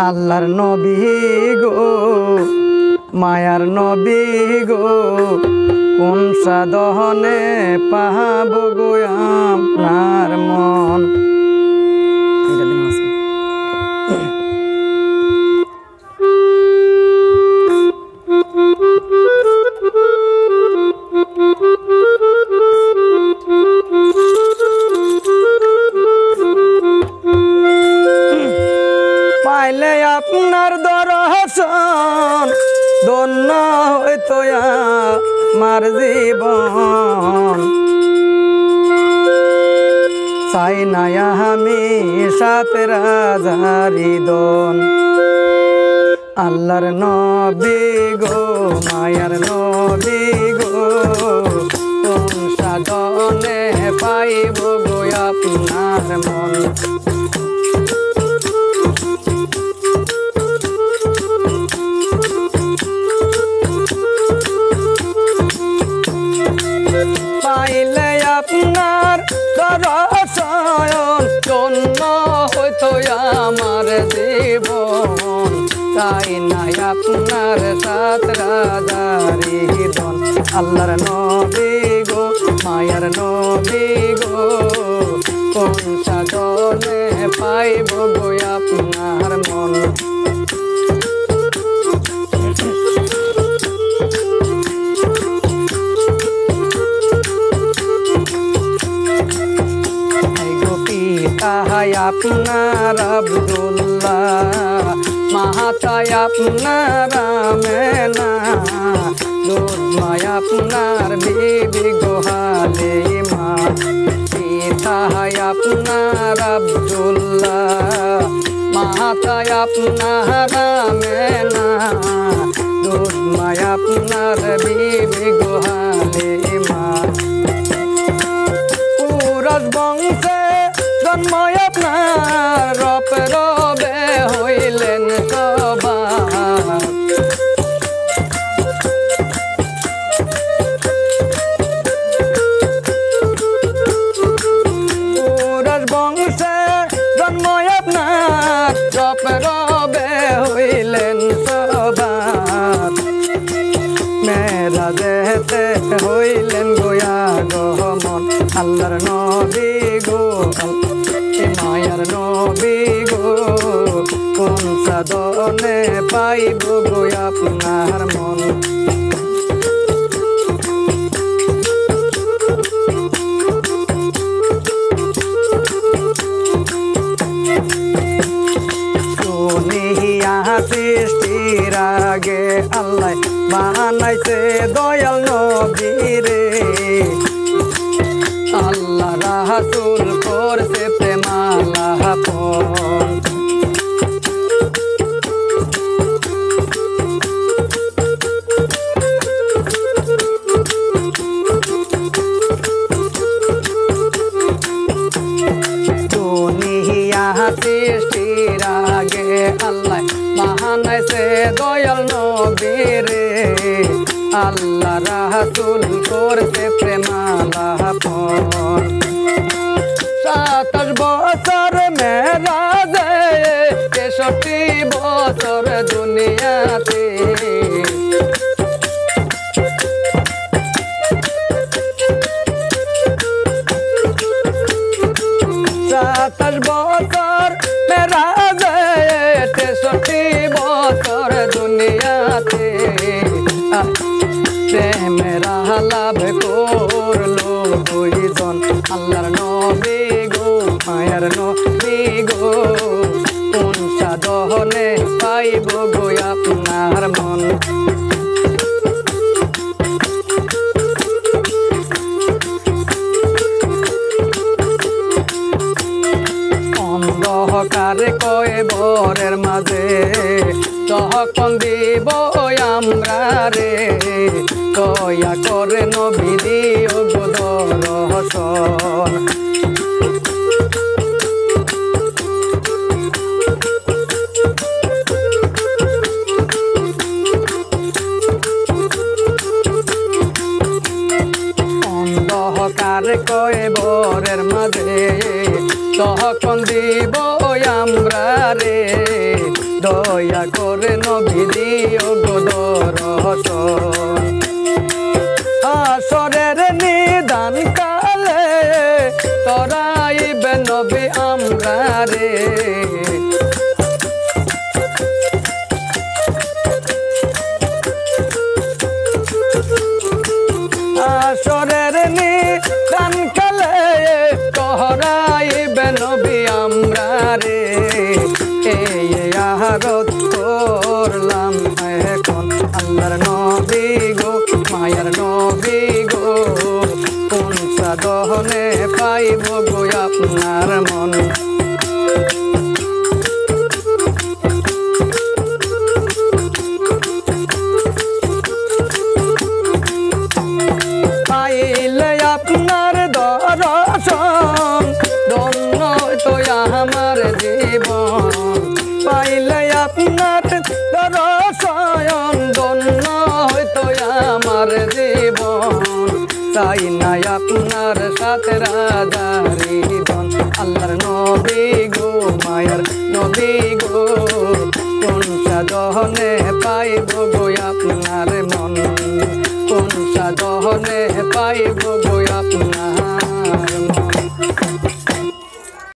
আল্লাহর নবী গো মায়ার নবী গো কোন সাধনে পাহাব গো আপনার মন। পাইলে আপনার দর্শন ধন্য হইতো আমার জীবন। চাই না আমি সাথে রাজারি দন। আল্লাহর নবী গো মায়ার নবী গো কোন সাধনে পাইব গো আপনার মন। পাইলে আপনার দর্শন ধন্য হইতো আমার জীবন। তাই নাই আপনার সাথ রাজারি দন। আল্লাহর নবী গো মায়ার নবী গো কোন সাধনে পাইব গো আপনার মন। তাহাই আপনার আব্দুল্লাহ মাহাতাই আপনার আমেনা দুধমায় আপনার বিবি গো হালিমা। তাহাই আপনার আব্দুল্লাহ মাহাতাই আপনার আমেনা দুধমায় আপনার বিবি গো হালিমা। কুরাশ বংশে জন্ম আপনার রবে রবে হইলেন সবার। কুরাশ বংশে জন্ম আপনার রবে রবে হইলেন সবার। মেরাজেতে হইলেন গোয়া গমন। আল্লাহর নবী গো মায়ার নবী গো কোন সাধনে পাইব গো আপনার মন। শুনিয়া সৃষ্টির আগে আল্লাহ বানাইছে দয়াল নবী রে। আল্লাহ রাসূল করছে প্রেমালাপন। দুনিয়া সৃষ্টির আগে আল্লাহ বানাইছে দয়াল নবী রে। আল্লাহ রাসূল করছে প্রেমালাপন। 27 বছর মেরাজে 63 বছর দুনিয়াতে। 27 বছর মেরাজে 63 বছর দুনিয়াতে। প্রেমেরা লাভ করলো দুইজন। আল্লাহর নবী গো মায়ার নবী গো কোন সাধনে পাইব গো আপনার মন। অন্ধকার কয়ে বরের মাঝে তখন দিব আমরা রে। দয়া করে নবী দিও গো দর্শন। অন্ধকার কয়ে বরের মাঝে তখন দিব আমরা রে দয়া করে নবী দিও গো দর্শন আসরের নিদান কালে তরাইবে নবী আমরা রে আসরের নিদান কালে তরাইবে নবী আমরা রে এই আহারত করলাম এখন আল্লাহর নবী গো মায়ার নবী গো কোন সাধনে পাইব গো আপনার মন পাইলে আপনার দর্শন ধন্য তো আমার জীবন পাইলে আপনার দর্শন ধন্য হইতো আমার জীবন চাই না আপনার সাথে